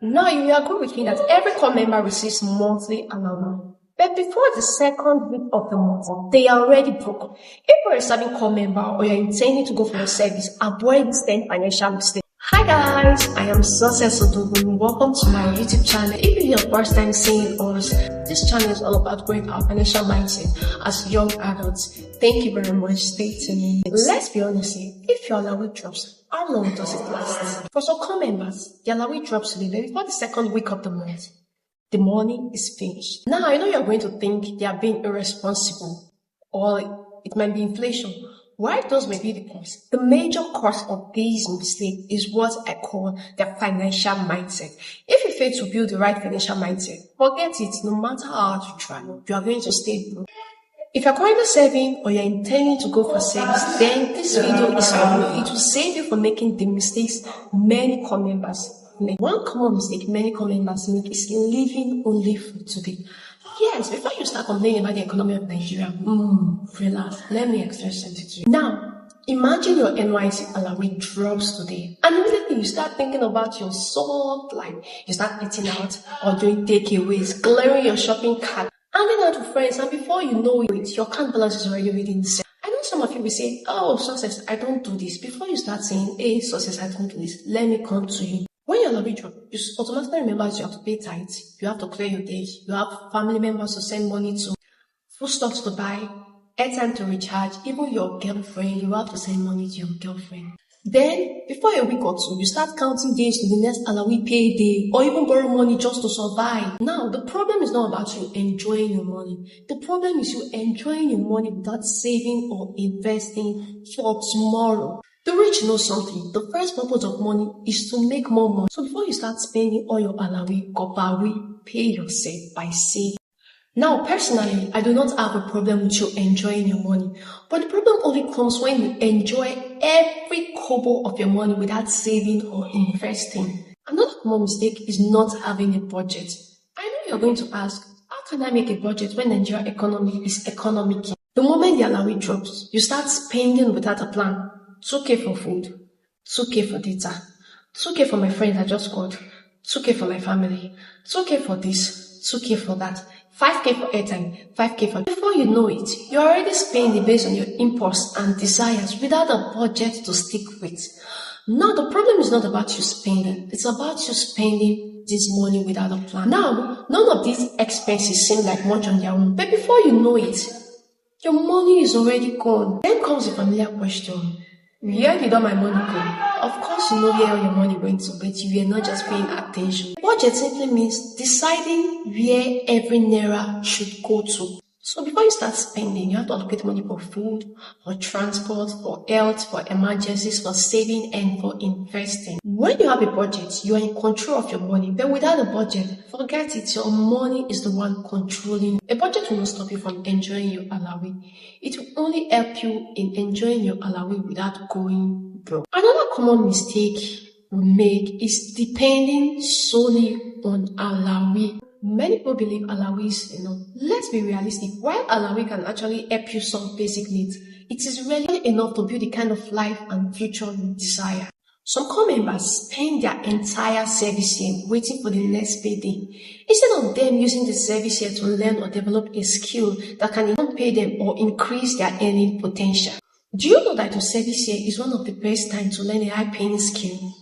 Now, you will agree with me that every core member receives monthly allowance. But before the second week of the month, they are already broke. If you're a serving core member or you're intending to go for a service, avoid this 10 financial mistakes. Hi guys, I am Success Odogun. Welcome to my YouTube channel. If it's your first time seeing us, this channel is all about growing our financial mindset as young adults. Thank you very much. Stay tuned. Let's be honest here. If your allowance drops, how long does it last? For some core members, the allowance drops today before the second week of the month. The money is finished. Now, I know you're going to think they are being irresponsible or it might be inflation. Why those may be the cause? The major cause of these mistakes is what I call the financial mindset. If you fail to build the right financial mindset, forget it. No matter how hard you try, you are going to stay broke. If you're currently saving or you're intending to go for service, then this video is for you. It will save you from making the mistakes many core members make. One common mistake many core members make is living only for today. Yes, before you start complaining about the economy of Nigeria, relax. Let me explain something to you. Now, imagine your NYSC allowance drops today, and immediately you start thinking about your soft life. You start eating out or doing takeaways, clearing your shopping cart, hanging out with friends, and before you know it, your account balance is already reading zero. I know some of you will say, "Oh, Success, I don't do this." Before you start saying, "Hey, Success, I don't do this," let me come to you. When your allowance drops, you automatically remember you have to pay tithes, you have to clear your debt, you have family members to send money to, foodstuffs to buy, airtime to recharge, even your girlfriend, you have to send money to your girlfriend. Then, before a week or two, you start counting days to the next allowance payday, or even borrow money just to survive. Now, the problem is not about you enjoying your money. The problem is you enjoying your money without saving or investing for tomorrow. The rich know something. The first purpose of money is to make more money. So before you start spending all your allowance, pay yourself by saving. Now, personally, I do not have a problem with you enjoying your money. But the problem only comes when you enjoy every kobo of your money without saving or investing. Another common mistake is not having a budget. I know you're going to ask, how can I make a budget when Nigerian economy is economic? The moment the allowance drops, you start spending without a plan. 2K for food, 2K for data, 2K for my friends I just called, 2K for my family, 2K for this, 2K for that, 5K for airtime, 5K for... Before you know it, you're already spending based on your impulse and desires without a budget to stick with. Now, the problem is not about you spending, it's about you spending this money without a plan. Now, none of these expenses seem like much on their own, but before you know it, your money is already gone. Then comes the familiar question. Where did all my money go? Of course you know where all your money went to, but you were not just paying attention. Budget simply means deciding where every naira should go to. So before you start spending, you have to allocate money for food, for transport, for health, for emergencies, for saving, and for investing. When you have a budget, you are in control of your money. But without a budget, forget it. Your money is the one controlling. A budget will not stop you from enjoying your allowance. It will only help you in enjoying your allowance without going broke. Another common mistake we make is depending solely on allowance. Many people believe allowance, let's be realistic. While allowance can actually help you solve basic needs, it is rarely enough to build the kind of life and future you desire. Some core members spend their entire service year waiting for the next payday. Instead of them using the service year to learn or develop a skill that can even pay them or increase their earning potential. Do you know that your service year is one of the best times to learn a high-paying skill,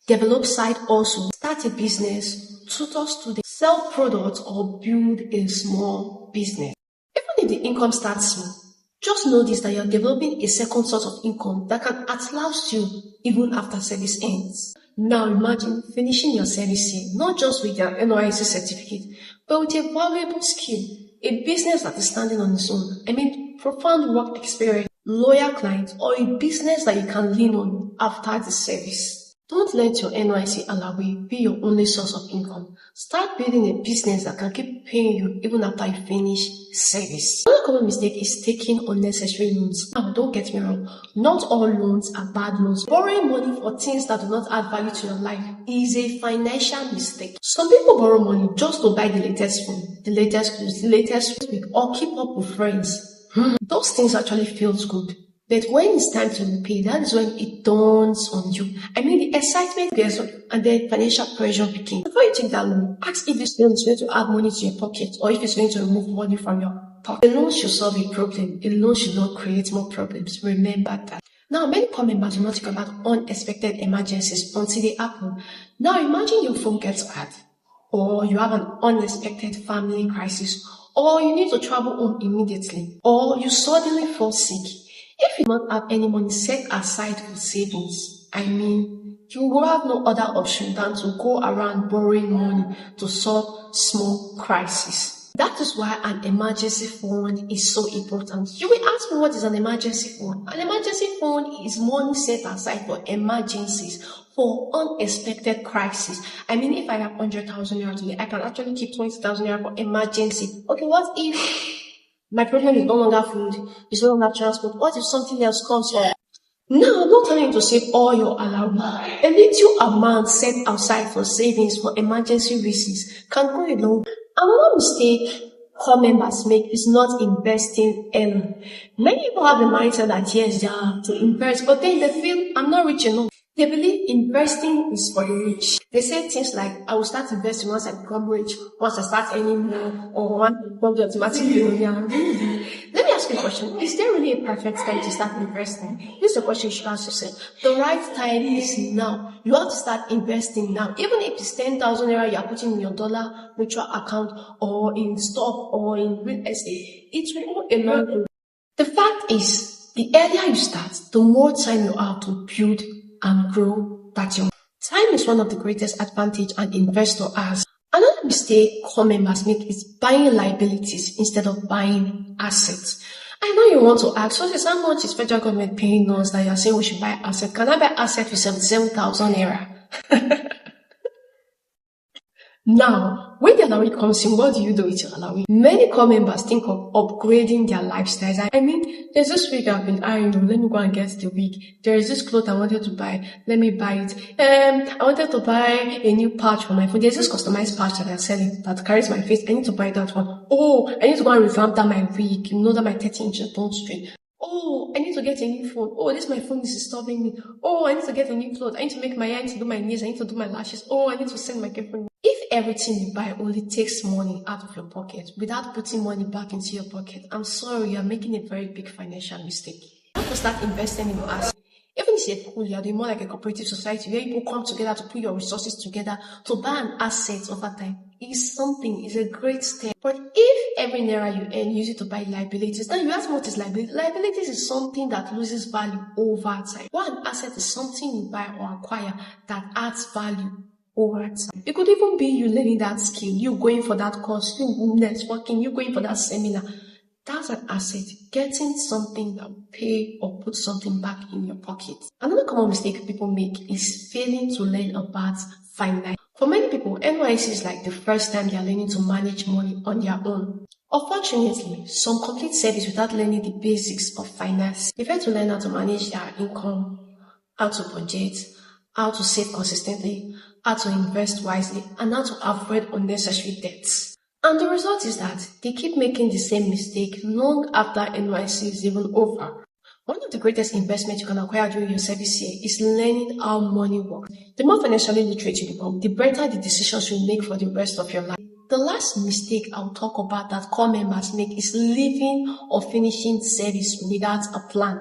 develop side hustle, start a business, tutor students, sell products, or build a small business? Even if the income starts small, just know this, that you're developing a second source of income that can outlast you even after service ends. Now imagine finishing your service year, not just with your NYSC certificate, but with a valuable skill, a business that is standing on its own. Profound work experience, loyal clients, or a business that you can lean on after the service. Don't let your NYSC allowance be your only source of income. Start building a business that can keep paying you even after you finish service. Another common mistake is taking unnecessary loans. Now, don't get me wrong, not all loans are bad loans. Borrowing money for things that do not add value to your life is a financial mistake. Some people borrow money just to buy the latest phone, the latest clothes, the latest week, or keep up with friends. Those things actually feels good. But when it's time to repay, that is when it dawns on you. I mean, the excitement gets on, and then financial pressure begins. Before you take that loan, ask if this loan is going to add money to your pocket or if it's going to remove money from your pocket. A loan should solve a problem. A loan should not create more problems. Remember that. Now, many core members do not think about unexpected emergencies until they happen. Now, imagine your phone gets bad, or you have an unexpected family crisis, or you need to travel home immediately, or you suddenly fall sick. If you do not have any money set aside for savings, I mean, you will have no other option than to go around borrowing money to solve small crises. That is why an emergency fund is so important. You will ask me, what is an emergency fund? An emergency fund is money set aside for emergencies, for unexpected crises. I mean, if I have 100,000 naira today, I can actually keep 20,000 naira for emergency. Okay, what if my problem is no longer food, it's no longer transport? What if something else comes up? Now, I'm not telling you to save all your allowance. A little amount set aside for savings for emergency reasons can go along. Another mistake core members make is not investing early. Many people have the mindset that yes, they are to invest, but then they feel I'm not rich enough. They believe investing is for the rich. They say things like, I will start investing once I become rich, once I start earning more, or once I become the automatic millionaire. Let me ask you a question. Is there really a perfect time to start investing? This is a question you should ask yourself. The right time is now. You have to start investing now. Even if it's 10,000 naira you are putting in your dollar mutual account, or in stock, or in real estate, it will go a long way. The fact is, the earlier you start, the more time you have to build and grow that young. Time is one of the greatest advantage an investor has. Another mistake core members make is buying liabilities instead of buying assets. I know you want to ask, so how much is federal government paying us that you are saying we should buy assets? Can I buy assets with 77,000 naira? Now, when the allowee comes in, what do you do with your allowee? Many core members think of upgrading their lifestyles. I mean, there's this wig I've been eyeing, let me go and get the wig. There is this cloth I wanted to buy, let me buy it. I wanted to buy a new patch for my phone. There's this customized patch that they're selling that carries my face. I need to buy that one. Oh, I need to go and revamp that my wig, that my 30-inch bone straight. Oh, I need to get a new phone. Oh, my phone is disturbing me. Oh, I need to get a new clothes. I need to make my hair, I need to do my nails, I need to do my lashes. Oh, I need to send my girlfriend. If everything you buy only takes money out of your pocket without putting money back into your pocket, I'm sorry, you are making a very big financial mistake. You have to start investing in your assets. Even if you're cool, you're doing more like a cooperative society where people come together to put your resources together to buy an asset over time. It's a great step. But if every naira you earn, you use it to buy liabilities, then you ask what is liability? Liabilities is something that loses value over time. While an asset is something you buy or acquire that adds value over time. It could even be you learning that skill, you going for that course, you networking, you going for that seminar. That's an asset, getting something that will pay or put something back in your pocket. Another common mistake people make is failing to learn about finance. For many people, NYSC is like the first time they are learning to manage money on their own. Unfortunately, some complete service without learning the basics of finance. They fail to learn how to manage their income, how to budget, how to save consistently, how to invest wisely, and how to avoid unnecessary debts. And the result is that they keep making the same mistake long after NYSC is even over. One of the greatest investments you can acquire during your service year is learning how money works. The more financially literate you become, the better the decisions you make for the rest of your life. The last mistake I'll talk about that core members make is leaving or finishing service without a plan.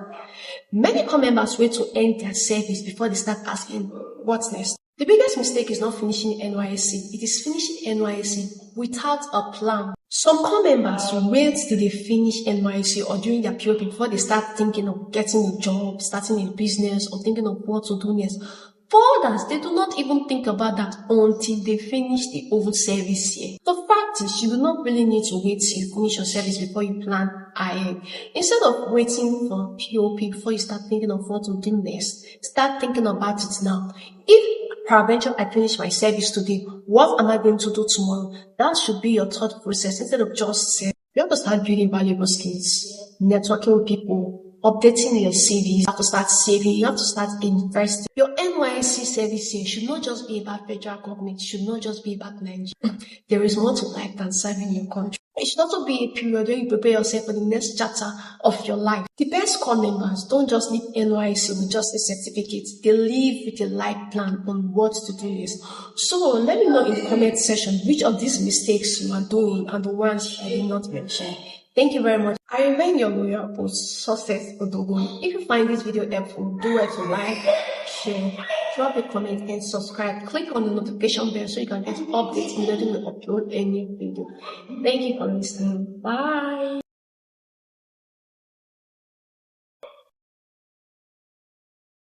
Many core members wait to end their service before they start asking, what's next? The biggest mistake is not finishing NYSC. It is finishing NYSC without a plan. Some core members wait till they finish NYSC or during their POP before they start thinking of getting a job, starting a business, or thinking of what to do next. For others, they do not even think about that until they finish the whole service year. The fact is, you do not really need to wait till you finish your service before you plan ahead. Instead of waiting for POP before you start thinking of what to do next, start thinking about it now. If peradventure I finish my service today, what am I going to do tomorrow? That should be your thought process instead of just saying. You have to start building valuable skills, networking with people, updating your CVs. You have to start saving. You have to start investing. Your NYSC service here should not just be about federal government. It should not just be about Nigeria. There is more to life than serving your country. It should also be a period where you prepare yourself for the next chapter of your life. The best Corp members don't just need NYSC with just a certificate. They live with a life plan on what to do next. So let me know in the comment section which of these mistakes you are doing and the ones I did not mention. Thank you very much. I remain your loyal host, Success Odogun. If you find this video helpful, do it to like, share, drop a comment and subscribe. Click on the notification bell so you can get updates immediately when we upload any video. Thank you for listening. Bye.